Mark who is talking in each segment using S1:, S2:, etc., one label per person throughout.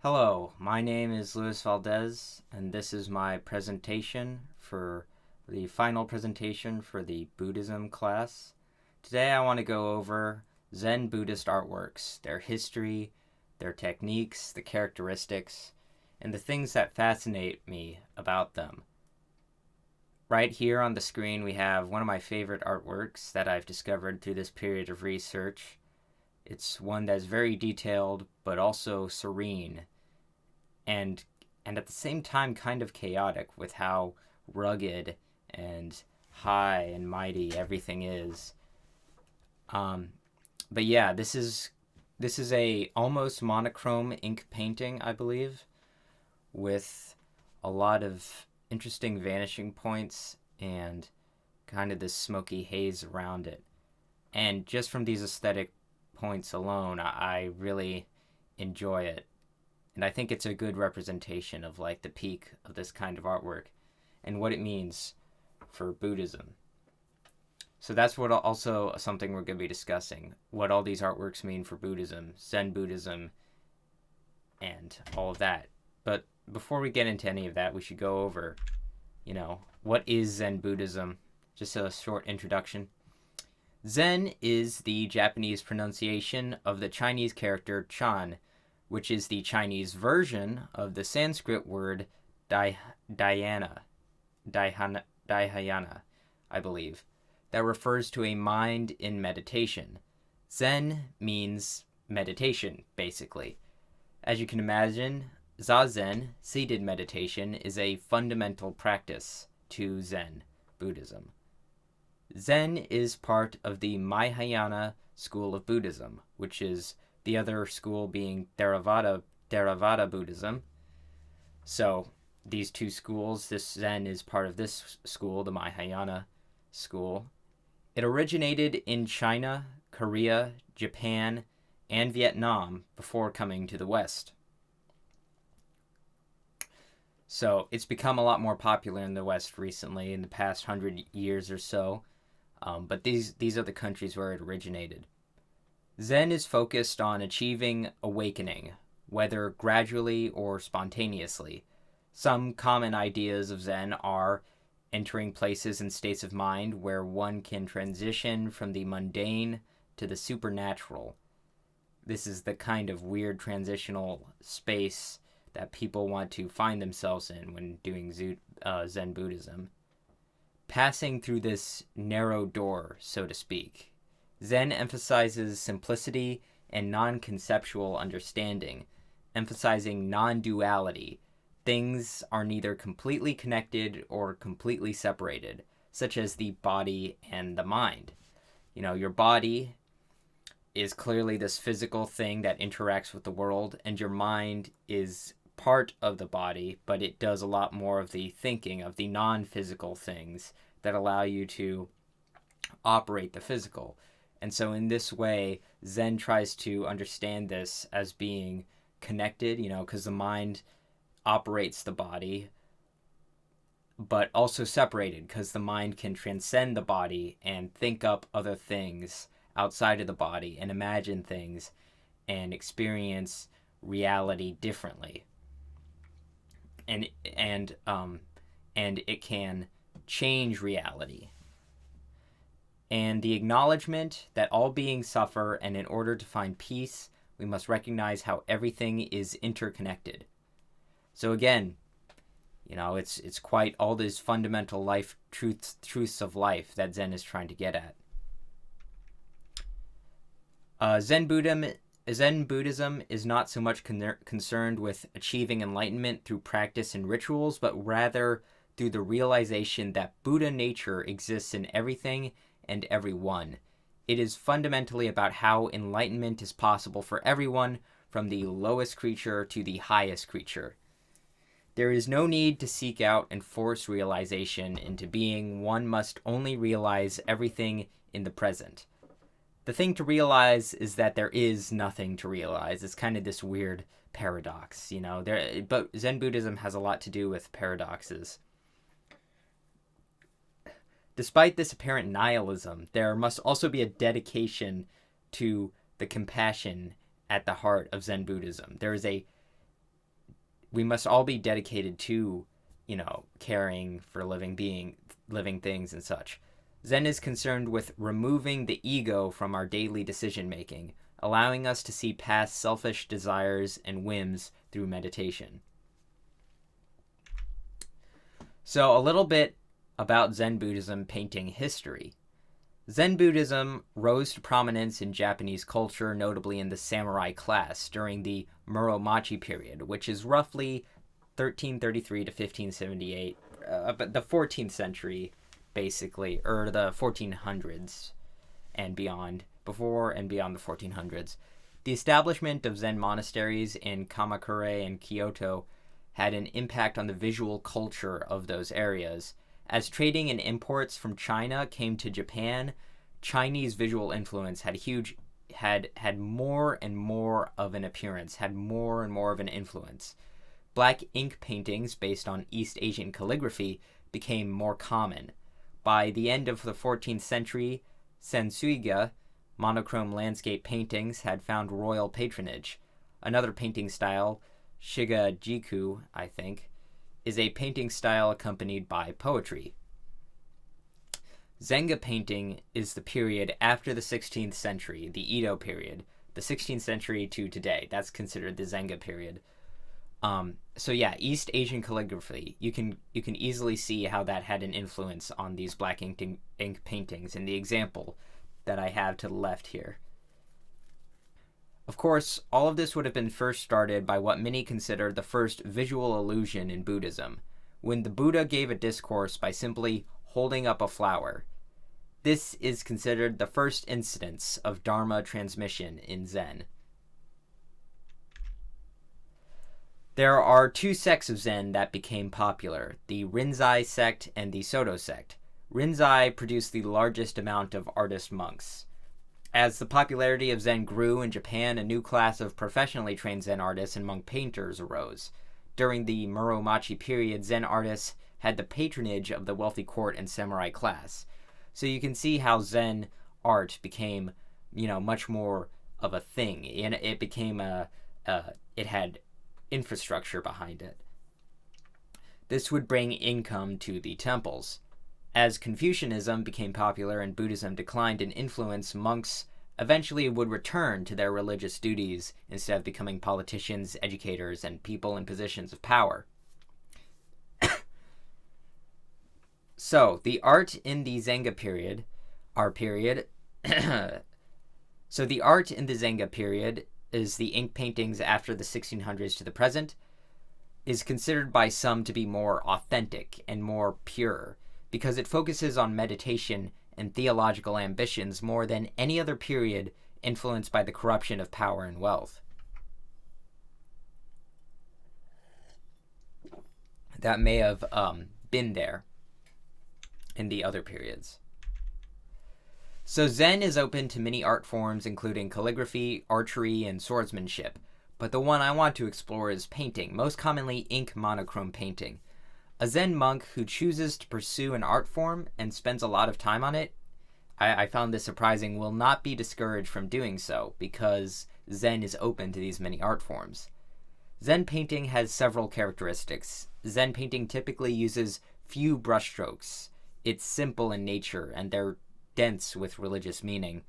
S1: Hello, my name is Luis Valdes, and this is my presentation for the final presentation for the Buddhism class. Today I want to go over Zen Buddhist artworks, their history, their techniques, the characteristics, and the things that fascinate me about them. Right here on the screen we have one of my favorite artworks that I've discovered through this period of research. It's one that's very detailed but also serene and at the same time kind of chaotic with how rugged and high and mighty everything is. But yeah, this is a almost monochrome ink painting, I believe, with a lot of interesting vanishing points and kind of this smoky haze around it. And just from these aesthetic points alone, I really enjoy it. And I think it's a good representation of like the peak of this kind of artwork and what it means for Buddhism. So that's what also something we're going to be discussing, what all these artworks mean for Buddhism, Zen Buddhism, and all of that. But before we get into any of that, we should go over, what is Zen Buddhism? Just a short introduction. Zen is the Japanese pronunciation of the Chinese character Chan, which is the Chinese version of the Sanskrit word dhyana, I believe, that refers to a mind in meditation. Zen means meditation, basically. As you can imagine, Zazen, seated meditation, is a fundamental practice to Zen Buddhism. Zen is part of the Mahayana school of Buddhism, which is the other school being Theravada Buddhism. So these two schools, this Zen is part of this school, the Mahayana school. It originated in China, Korea, Japan, and Vietnam before coming to the West. So it's become a lot more popular in the West recently, in the past 100 years or so. But these are the countries where it originated. Zen is focused on achieving awakening, whether gradually or spontaneously. Some common ideas of Zen are entering places and states of mind where one can transition from the mundane to the supernatural. This is the kind of weird transitional space that people want to find themselves in when doing Zen Buddhism. Passing through this narrow door, so to speak. Zen emphasizes simplicity and non-conceptual understanding, emphasizing non-duality. Things are neither completely connected or completely separated, such as the body and the mind. Your body is clearly this physical thing that interacts with the world, and your mind is part of the body, but it does a lot more of the thinking of the non-physical things that allow you to operate the physical. And so in this way, Zen tries to understand this as being connected, because the mind operates the body, but also separated because the mind can transcend the body and think up other things outside of the body and imagine things and experience reality differently. And it can change reality. And the acknowledgement that all beings suffer, and in order to find peace, we must recognize how everything is interconnected. So again, it's quite all these fundamental life truths of life that Zen is trying to get at. Zen Buddhism is not so much concerned with achieving enlightenment through practice and rituals, but rather through the realization that Buddha nature exists in everything and everyone. It is fundamentally about how enlightenment is possible for everyone, from the lowest creature to the highest creature. There is no need to seek out and force realization into being. One must only realize everything in the present. The thing to realize is that there is nothing to realize. It's kind of this weird paradox, but Zen Buddhism has a lot to do with paradoxes. Despite this apparent nihilism, there must also be a dedication to the compassion at the heart of Zen Buddhism. There is a we must all be dedicated to, caring for living things and such. Zen is concerned with removing the ego from our daily decision making, allowing us to see past selfish desires and whims through meditation. So, a little bit about Zen Buddhism painting history. Zen Buddhism rose to prominence in Japanese culture, notably in the samurai class, during the Muromachi period, which is roughly 1333 to 1578, but the 14th century, basically, or the 1400s and beyond, before and beyond the 1400s. The establishment of Zen monasteries in Kamakura and Kyoto had an impact on the visual culture of those areas. As trading and imports from China came to Japan, Chinese visual influence had more and more of an appearance, had more and more of an influence. Black ink paintings based on East Asian calligraphy became more common. By the end of the 14th century, Sensuiga, monochrome landscape paintings, had found royal patronage. Another painting style, Shigajiku, I think, is a painting style accompanied by poetry. Zenga painting is the period after the 16th century, the Edo period, the 16th century to today. That's considered the Zenga period. East Asian calligraphy. You can easily see how that had an influence on these black ink paintings in the example that I have to the left here. Of course, all of this would have been first started by what many consider the first visual illusion in Buddhism, when the Buddha gave a discourse by simply holding up a flower. This is considered the first instance of Dharma transmission in Zen. There are two sects of Zen that became popular, the Rinzai sect and the Soto sect. Rinzai produced the largest amount of artist monks. As the popularity of Zen grew in Japan, a new class of professionally trained Zen artists and monk painters arose. During the Muromachi period, Zen artists had the patronage of the wealthy court and samurai class. So you can see how Zen art became, much more of a thing. And it became it had infrastructure behind it. This would bring income to the temples. As Confucianism became popular and Buddhism declined in influence, monks eventually would return to their religious duties instead of becoming politicians, educators, and people in positions of power. So, the art in the Zenga period, so the art in the Zenga period is the ink paintings after the 1600s to the present, is considered by some to be more authentic and more pure, because it focuses on meditation and theological ambitions more than any other period influenced by the corruption of power and wealth. That may have been there in the other periods. So Zen is open to many art forms, including calligraphy, archery, and swordsmanship, but the one I want to explore is painting, most commonly ink monochrome painting. A Zen monk who chooses to pursue an art form and spends a lot of time on it, I found this surprising, will not be discouraged from doing so, because Zen is open to these many art forms. Zen painting has several characteristics. Zen painting typically uses few brushstrokes. It's simple in nature, and they're dense with religious meaning.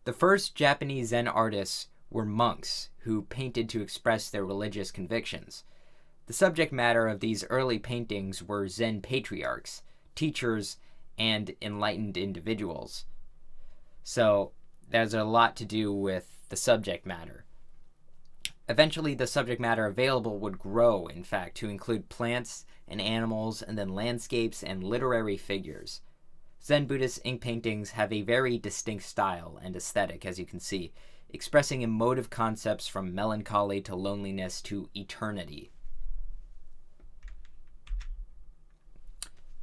S1: The first Japanese Zen artists were monks who painted to express their religious convictions. The subject matter of these early paintings were Zen patriarchs, teachers, and enlightened individuals. So there's a lot to do with the subject matter. Eventually, the subject matter available would grow, in fact, to include plants and animals, and then landscapes and literary figures. Zen Buddhist ink paintings have a very distinct style and aesthetic, as you can see, expressing emotive concepts from melancholy to loneliness to eternity.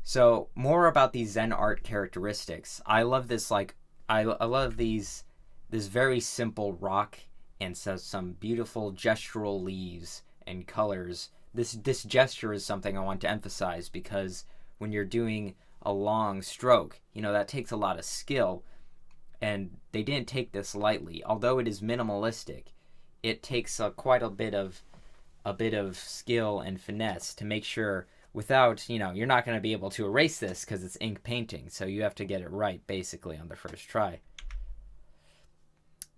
S1: So, more about these Zen art characteristics. I love this, I love this very simple rock and some beautiful gestural leaves and colors. This gesture is something I want to emphasize, because when you're doing a long stroke, that takes a lot of skill, and they didn't take this lightly. Although it is minimalistic, it takes quite a bit of a bit of skill and finesse to make sure without, you're not going to be able to erase this because it's ink painting. So you have to get it right basically on the first try.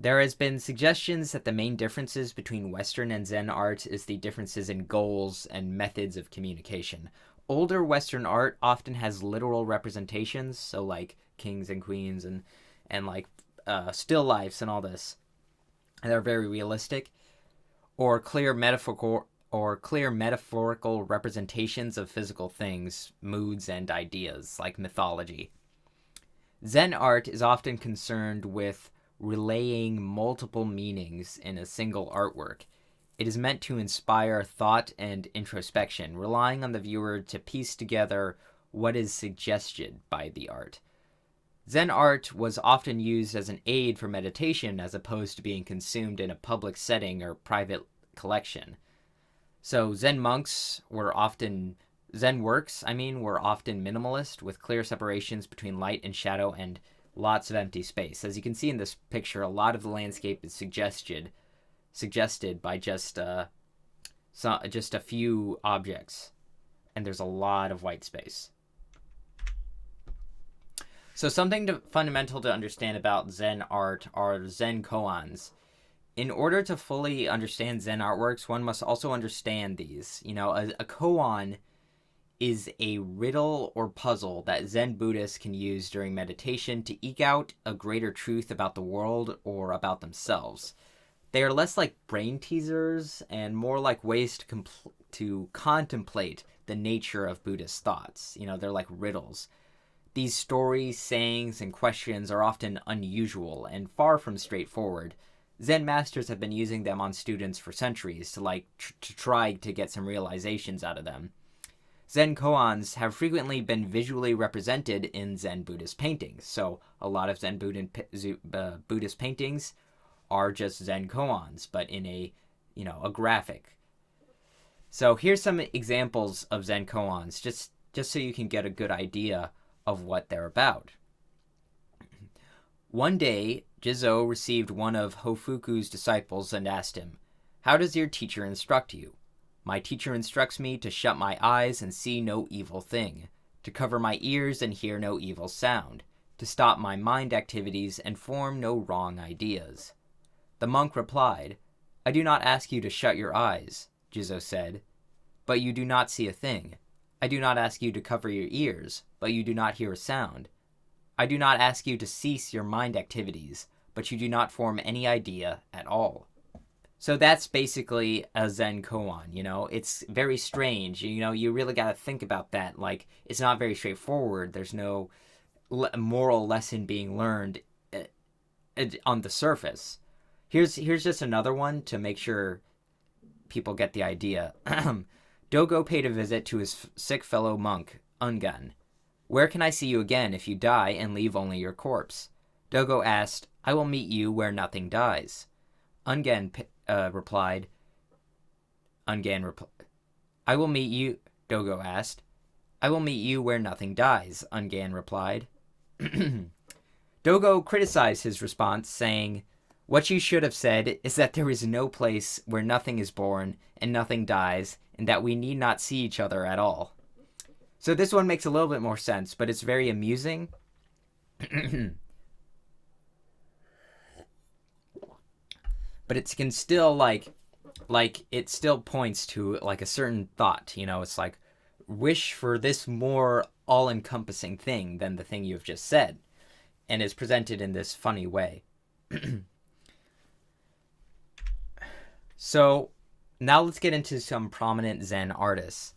S1: There has been suggestions that the main differences between Western and Zen art is the differences in goals and methods of communication. Older Western art often has literal representations, so like kings and queens and like still lifes and all this. And they're very realistic, or clear metaphorical representations of physical things, moods, and ideas, like mythology. Zen art is often concerned with relaying multiple meanings in a single artwork. It is meant to inspire thought and introspection, relying on the viewer to piece together what is suggested by the art. Zen art was often used as an aid for meditation as opposed to being consumed in a public setting or private collection. So Zen works, were often minimalist, with clear separations between light and shadow and lots of empty space. As you can see in this picture, a lot of the landscape is suggested by just a few objects, and there's a lot of white space. So something fundamental to understand about Zen art are Zen koans. In order to fully understand Zen artworks, one must also understand these. A koan is a riddle or puzzle that Zen Buddhists can use during meditation to eke out a greater truth about the world or about themselves. They are less like brain teasers and more like ways to contemplate the nature of Buddhist thoughts. They're like riddles. These stories, sayings, and questions are often unusual and far from straightforward. Zen masters have been using them on students for centuries to try to get some realizations out of them. Zen koans have frequently been visually represented in Zen Buddhist paintings. So a lot of Zen Buddhist paintings are just Zen koans, but in a graphic. So here's some examples of Zen koans, just so you can get a good idea of what they're about. One day, Jizo received one of Hofuku's disciples and asked him, "How does your teacher instruct you?" "My teacher instructs me to shut my eyes and see no evil thing, to cover my ears and hear no evil sound, to stop my mind activities and form no wrong ideas." The monk replied, "I do not ask you to shut your eyes," Jizo said, "but you do not see a thing. I do not ask you to cover your ears, but you do not hear a sound. I do not ask you to cease your mind activities, but you do not form any idea at all." So that's basically a Zen koan, It's very strange, you really got to think about that. Like, it's not very straightforward. There's no moral lesson being learned on the surface. Here's just another one to make sure people get the idea. Dogo paid a visit to his sick fellow monk, Ungan. "Where can I see you again if you die and leave only your corpse?" Dogo asked, "I will meet you where nothing dies." Ungan replied, "I will meet you," Dogo asked. "I will meet you where nothing dies," Ungan replied. Dogo criticized his response, saying, "What you should have said is that there is no place where nothing is born and nothing dies, and that we need not see each other at all." So this one makes a little bit more sense, but it's very amusing. But it can still like it still points to like a certain thought, it's like, wish for this more all-encompassing thing than the thing you've just said, and is presented in this funny way. So now let's get into some prominent Zen artists.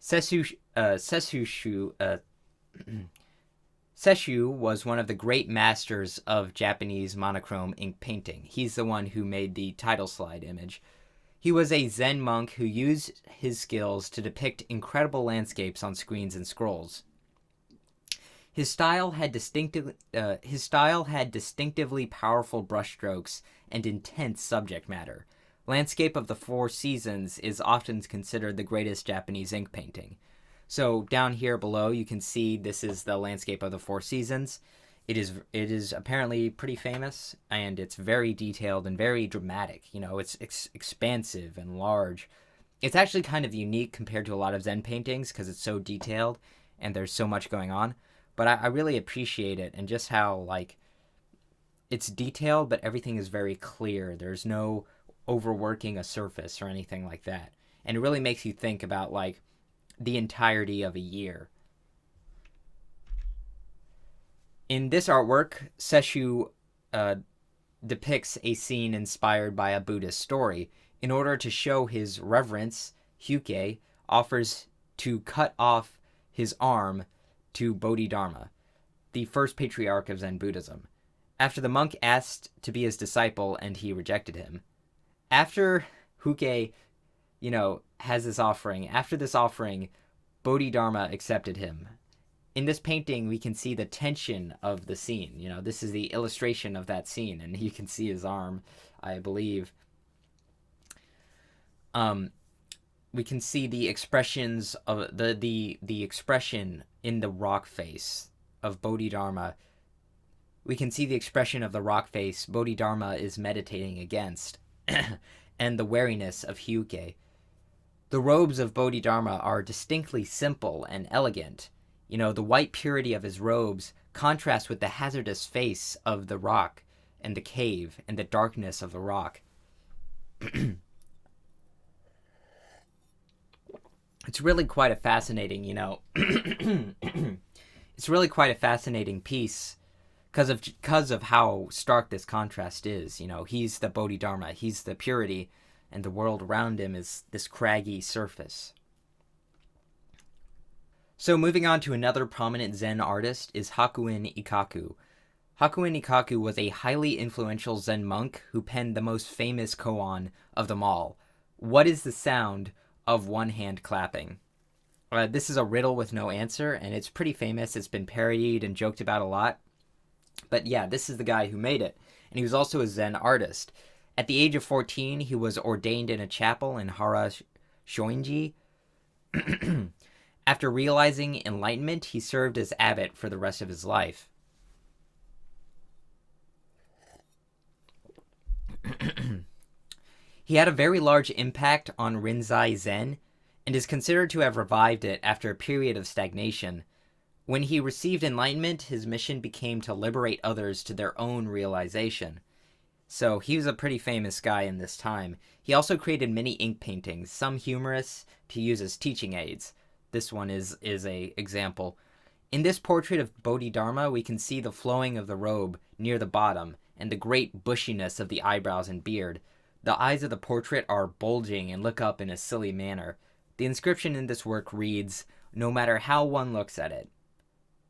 S1: Sesshu was one of the great masters of Japanese monochrome ink painting. He's the one who made the title slide image. He was a Zen monk who used his skills to depict incredible landscapes on screens and scrolls. His style had distinctively powerful brushstrokes and intense subject matter. Landscape of the Four Seasons is often considered the greatest Japanese ink painting. So down here below, you can see this is the landscape of the Four Seasons. It is apparently pretty famous, and it's very detailed and very dramatic. It's expansive and large. It's actually kind of unique compared to a lot of Zen paintings because it's so detailed and there's so much going on. But I really appreciate it, and just how, like, it's detailed, but everything is very clear. There's no overworking a surface or anything like that. And it really makes you think about, like, the entirety of a year. In this artwork, Seshu depicts a scene inspired by a Buddhist story. In order to show his reverence, Hyuke offers to cut off his arm to Bodhidharma, the first patriarch of Zen Buddhism, after the monk asked to be his disciple and he rejected him. After Hyuke, has this offering, after this offering, Bodhidharma accepted him. In this painting, we can see the tension of the scene. This is the illustration of that scene, and you can see his arm, I believe. We can see the expressions of the expression in the rock face of Bodhidharma. We can see the expression of the rock face Bodhidharma is meditating against, and the wariness of Hyuke. The robes of Bodhidharma are distinctly simple and elegant. The white purity of his robes contrasts with the hazardous face of the rock and the cave and the darkness of the rock. It's really quite a fascinating, it's really quite a fascinating piece because of how stark this contrast is. He's the Bodhidharma, he's the purity, and the world around him is this craggy surface. So moving on to another prominent Zen artist is Hakuin Ikaku. Hakuin Ikaku was a highly influential Zen monk who penned the most famous koan of them all. What is the sound of one hand clapping? This is a riddle with no answer, and it's pretty famous. It's been parodied and joked about a lot. But yeah, this is the guy who made it. And he was also a Zen artist. At the age of 14, he was ordained in a chapel in Hara Shoinji. After realizing enlightenment, he served as abbot for the rest of his life. He had a very large impact on Rinzai Zen and is considered to have revived it after a period of stagnation. When he received enlightenment, his mission became to liberate others to their own realization. So he was a pretty famous guy in this time. He also created many ink paintings, some humorous, to use as teaching aids. This one is a example. In this portrait of Bodhidharma, we can see the flowing of the robe near the bottom and the great bushiness of the eyebrows and beard. The eyes of the portrait are bulging and look up in a silly manner. The inscription in this work reads, "No matter how one looks at it."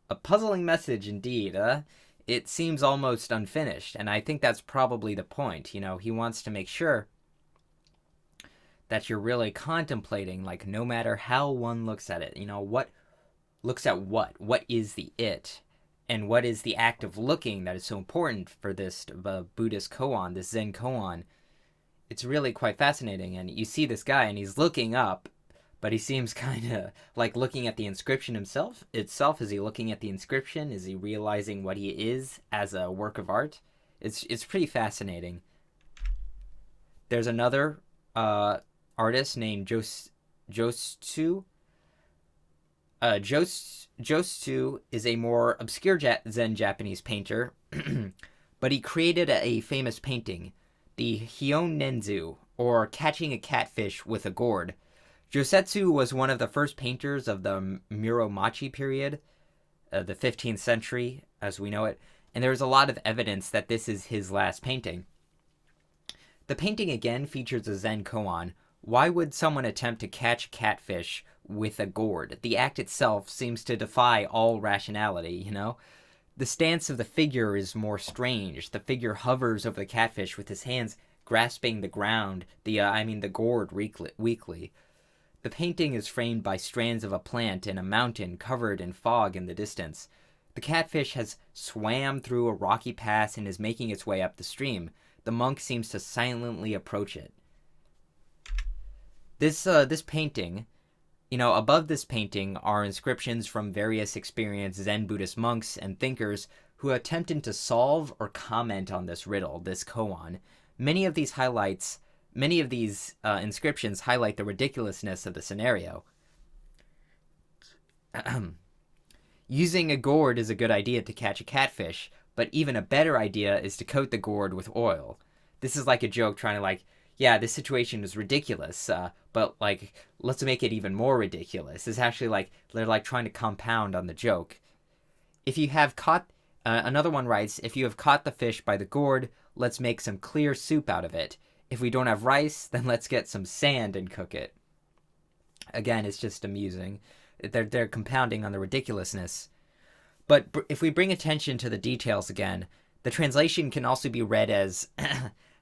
S1: A puzzling message indeed, It seems almost unfinished, and I think that's probably the point. He wants to make sure that you're really contemplating, like, no matter how one looks at it, what looks at what is the it, and what is the act of looking that is so important for this Buddhist koan, this Zen koan. It's really quite fascinating, and you see this guy, and he's looking up, but he seems kind of like looking at the inscription itself. Is he looking at the inscription? Is he realizing what he is as a work of art? It's pretty fascinating. There's another artist named Jostsu. Jostsu is a more obscure Zen Japanese painter, but he created a famous painting, the Hionenzu, or Catching a Catfish with a Gourd. Josetsu was one of the first painters of the Muromachi period, the 15th century as we know it, and there's a lot of evidence that this is his last painting. The painting again features a Zen koan. Why would someone attempt to catch a catfish with a gourd? The act itself seems to defy all rationality, The stance of the figure is more strange. The figure hovers over the catfish with his hands grasping the ground, the gourd weakly. The painting is framed by strands of a plant in a mountain covered in fog in the distance. The catfish has swam through a rocky pass and is making its way up the stream. The monk seems to silently approach it. This painting, above this painting are inscriptions from various experienced Zen Buddhist monks and thinkers who attempted to solve or comment on this riddle, this koan. Many of these highlights Many of these inscriptions highlight the ridiculousness of the scenario. Using a gourd is a good idea to catch a catfish, but even a better idea is to coat the gourd with oil. This is like a joke trying to yeah, this situation is ridiculous, but let's make it even more ridiculous. It's actually they're trying to compound on the joke. If you have caught, another one writes, if you have caught the fish by the gourd, let's make some clear soup out of it. If we don't have rice, then let's get some sand and cook it. Again, it's just amusing. They're compounding on the ridiculousness. But if we bring attention to the details again, the translation can also be read as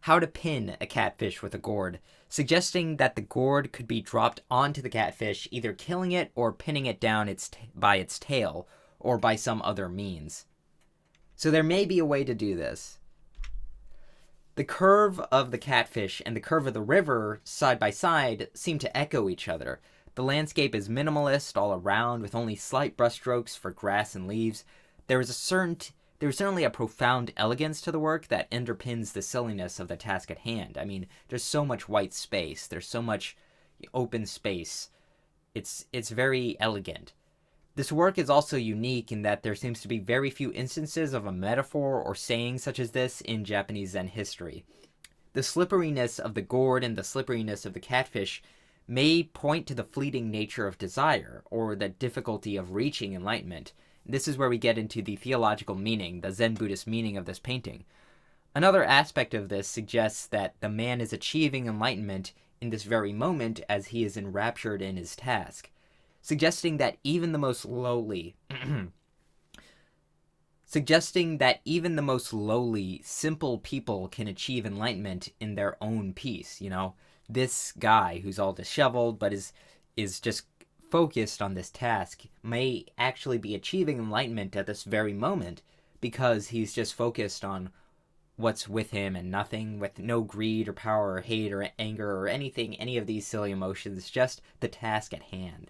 S1: how to pin a catfish with a gourd, suggesting that the gourd could be dropped onto the catfish, either killing it or pinning it down by its tail, or by some other means. So there may be a way to do this. The curve of the catfish and the curve of the river, side by side, seem to echo each other. The landscape is minimalist all around, with only slight brushstrokes for grass and leaves. There is certainly a profound elegance to the work that underpins the silliness of the task at hand. I mean, there's so much white space. There's so much open space. It's very elegant. This work is also unique in that there seems to be very few instances of a metaphor or saying such as this in Japanese Zen history. The slipperiness of the gourd and the slipperiness of the catfish may point to the fleeting nature of desire, or the difficulty of reaching enlightenment. This is where we get into the theological meaning, the Zen Buddhist meaning of this painting. Another aspect of this suggests that the man is achieving enlightenment in this very moment as he is enraptured in his task, suggesting that even the most lowly simple people can achieve enlightenment in their own peace. This guy who's all disheveled but is just focused on this task may actually be achieving enlightenment at this very moment because he's just focused on what's with him and nothing, with no greed or power or hate or anger or any of these silly emotions, just the task at hand.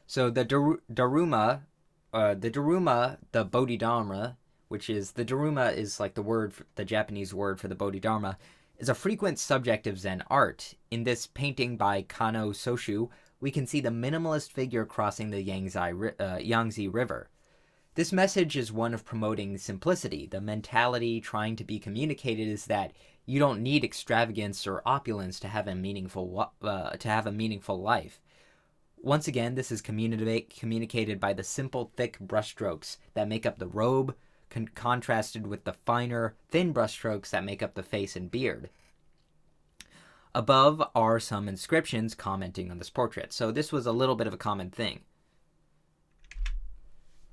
S1: So the Daruma, the Bodhidharma, which is, the Daruma is the Japanese word for the Bodhidharma, is a frequent subject of Zen art. In this painting by Kano Soshu, we can see the minimalist figure crossing the Yangtze River. This message is one of promoting simplicity. The mentality trying to be communicated is that you don't need extravagance or opulence to have a meaningful life. Once again, this is communicated by the simple, thick brushstrokes that make up the robe, contrasted with the finer, thin brushstrokes that make up the face and beard. Above are some inscriptions commenting on this portrait. So this was a little bit of a common thing.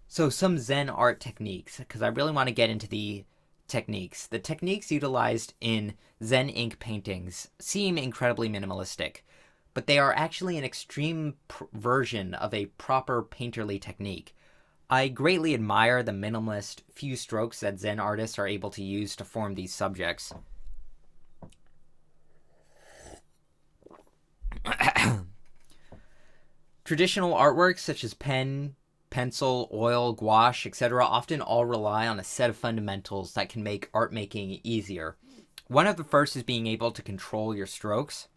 S1: So some Zen art techniques, because I really want to get into the techniques. The techniques utilized in Zen ink paintings seem incredibly minimalistic, but they are actually an extreme version of a proper painterly technique. I greatly admire the minimalist few strokes that Zen artists are able to use to form these subjects. Traditional artworks such as pen, pencil, oil, gouache, etc. often all rely on a set of fundamentals that can make art making easier. One of the first is being able to control your strokes.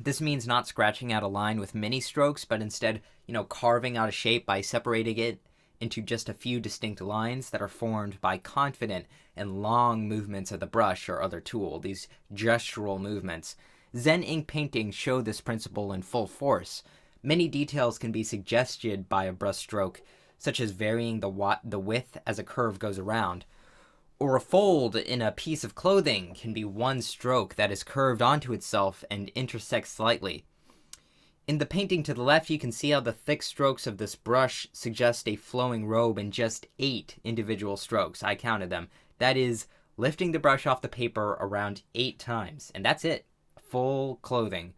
S1: This means not scratching out a line with many strokes, but instead, carving out a shape by separating it into just a few distinct lines that are formed by confident and long movements of the brush or other tool, these gestural movements. Zen ink paintings show this principle in full force. Many details can be suggested by a brush stroke, such as varying the width as a curve goes around. Or a fold in a piece of clothing can be one stroke that is curved onto itself and intersects slightly. In the painting to the left, you can see how the thick strokes of this brush suggest a flowing robe in just 8 individual strokes. I counted them. That is, lifting the brush off the paper around 8 times. And that's it. Full clothing.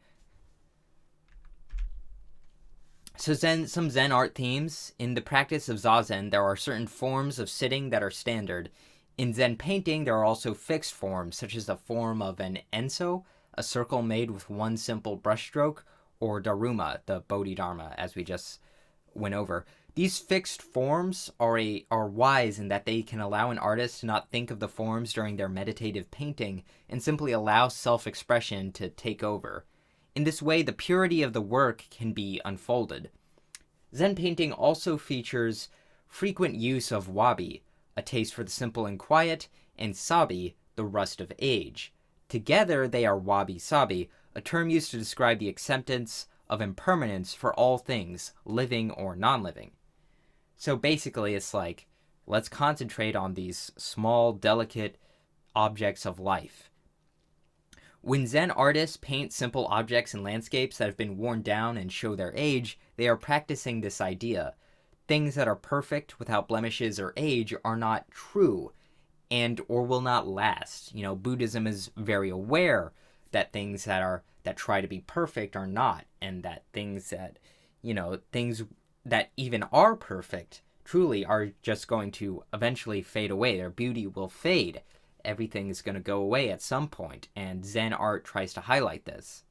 S1: So some Zen art themes. In the practice of Zazen, there are certain forms of sitting that are standard. In Zen painting, there are also fixed forms, such as the form of an enso, a circle made with one simple brushstroke, or Daruma, the Bodhidharma, as we just went over. These fixed forms are wise in that they can allow an artist to not think of the forms during their meditative painting and simply allow self-expression to take over. In this way, the purity of the work can be unfolded. Zen painting also features frequent use of wabi, a taste for the simple and quiet, and sabi, the rust of age. Together, they are wabi-sabi, a term used to describe the acceptance of impermanence for all things, living or non-living. So basically, it's like, let's concentrate on these small, delicate objects of life. When Zen artists paint simple objects and landscapes that have been worn down and show their age, they are practicing this idea. Things that are perfect without blemishes or age are not true and or will not last. Buddhism is very aware that things that try to be perfect are not, and that things that even are perfect truly are just going to eventually fade away. Their beauty will fade. Everything is going to go away at some point, and Zen art tries to highlight this.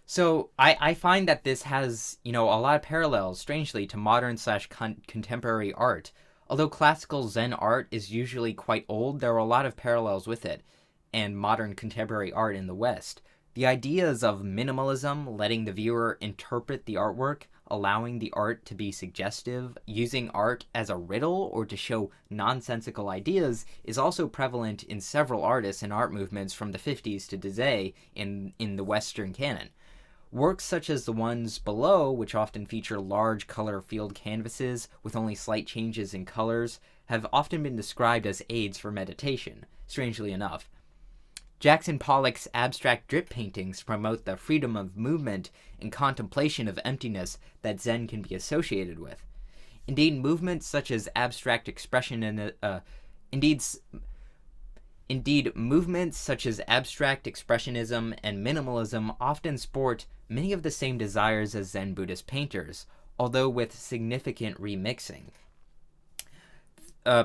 S1: So I find that this has, a lot of parallels, strangely, to modern/contemporary art. Although classical Zen art is usually quite old, there are a lot of parallels with it and modern contemporary art in the West. The ideas of minimalism, letting the viewer interpret the artwork, allowing the art to be suggestive, using art as a riddle or to show nonsensical ideas, is also prevalent in several artists and art movements from the 50s to today in the Western canon. Works such as the ones below, which often feature large color field canvases with only slight changes in colors, have often been described as aids for meditation, strangely enough. Jackson Pollock's abstract drip paintings promote the freedom of movement and contemplation of emptiness that Zen can be associated with. Indeed, movements such as abstract expression movements such as abstract expressionism and minimalism often sport many of the same desires as Zen Buddhist painters, although with significant remixing.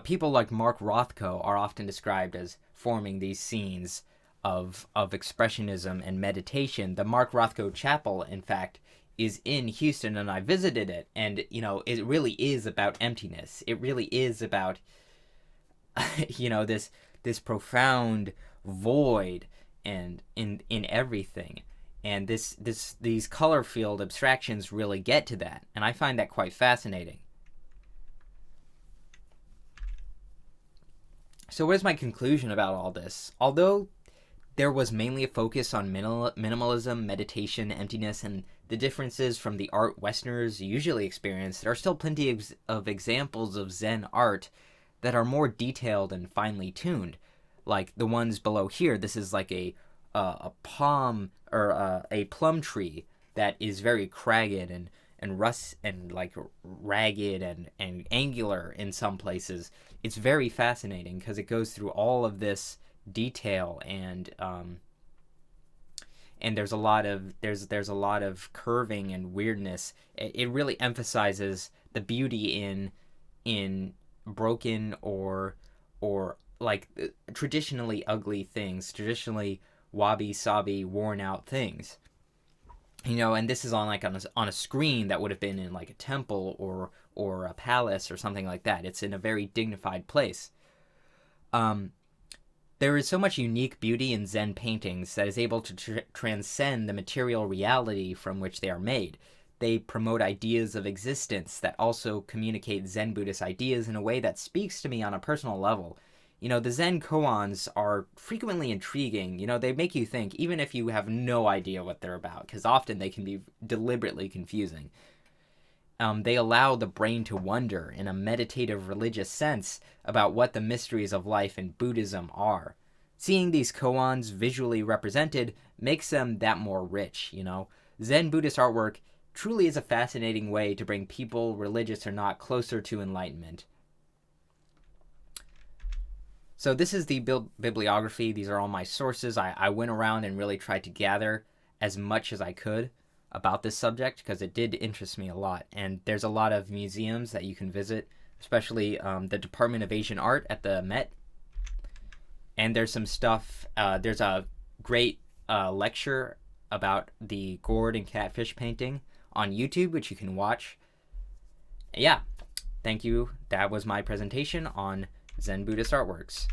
S1: People like Mark Rothko are often described as forming these scenes of expressionism and meditation. The Mark Rothko Chapel, in fact, is in Houston, and I visited it, and it really is about emptiness. It really is about this profound void and in everything, and these color field abstractions really get to that, and I find that quite fascinating. So what is my conclusion about all this? Although there was mainly a focus on minimalism, meditation, emptiness, and the differences from the art Westerners usually experience, there are still plenty of examples of Zen art that are more detailed and finely tuned, like the ones below here. This is like a palm or a plum tree that is very cragged and rust and like ragged and angular in some places. It's very fascinating because it goes through all of this detail, and there's a lot of curving and weirdness. It really emphasizes the beauty in broken or like traditionally ugly things, traditionally wabi-sabi, worn out things. And this is on a screen that would have been in like a temple or a palace or something like that. It's in a very dignified place. There is so much unique beauty in Zen paintings that is able to transcend the material reality from which they are made. They promote ideas of existence that also communicate Zen Buddhist ideas in a way that speaks to me on a personal level. The Zen koans are frequently intriguing. They make you think, even if you have no idea what they're about, because often they can be deliberately confusing. They allow the brain to wonder in a meditative religious sense about what the mysteries of life in Buddhism are. Seeing these koans visually represented makes them that more rich, Zen Buddhist artwork truly is a fascinating way to bring people, religious or not, closer to enlightenment. So this is the bibliography. These are all my sources. I went around and really tried to gather as much as I could about this subject because it did interest me a lot. And there's a lot of museums that you can visit, especially the Department of Asian Art at the Met. And there's some stuff, there's a great lecture about the gourd and catfish painting on YouTube, which you can watch. Yeah, thank you. That was my presentation on Zen Buddhist artworks.